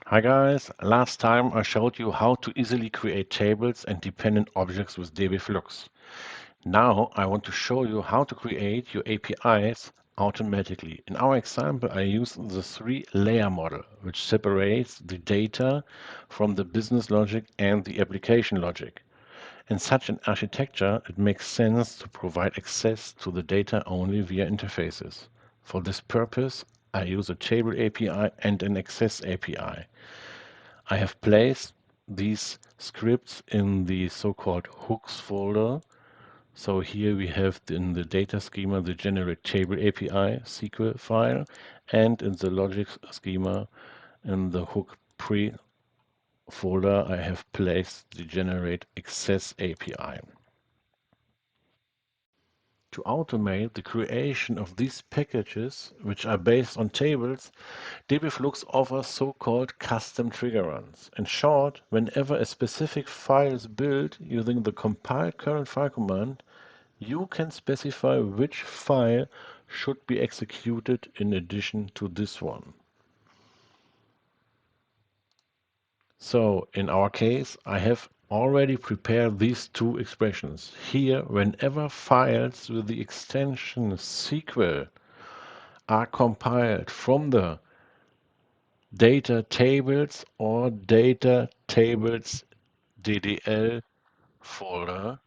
Hi guys, last time I showed you how to easily create tables and dependent objects with dbFlux. Now I want to show you how to create your APIs automatically. In our example, I use the three-layer model, which separates the data from the business logic and the application logic. In such an architecture, it makes sense to provide access to the data only via interfaces. For this purpose, I use a table API and an access API. I have placed these scripts in the so-called hooks folder. So here we have in the data schema the generate table API SQL file, and in the logic schema in the hook pre folder I have placed the generate access API. To automate the creation of these packages, which are based on tables, dbFlux offers so-called custom trigger runs. In short, whenever a specific file is built using the compile current file command, you can specify which file should be executed in addition to this one. So in our case, I have already prepared these two expressions. Here, whenever files with the extension SQL are compiled from the data tables or data tables DDL folder,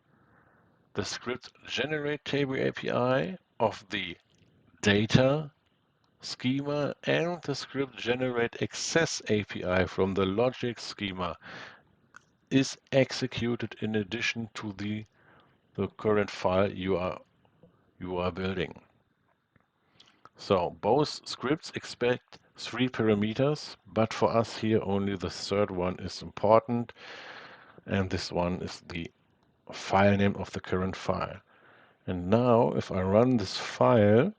the script generate table API of the data schema and the script generate access API from the logic schema is executed in addition to the current file you are building. So both scripts expect three parameters, but for us here only the third one is important, and this one is the file name of the current file. And now if I run this file,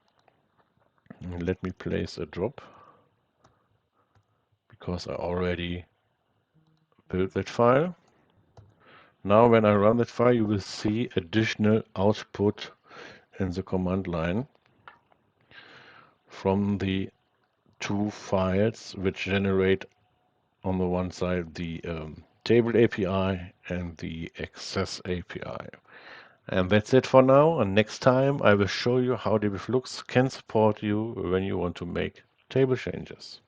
let me place a drop because I already built that file. Now when I run that file, you will see additional output in the command line from the two files which generate on the one side the table API and the access API. And that's it for now. And next time I will show you how dbFlux can support you when you want to make table changes.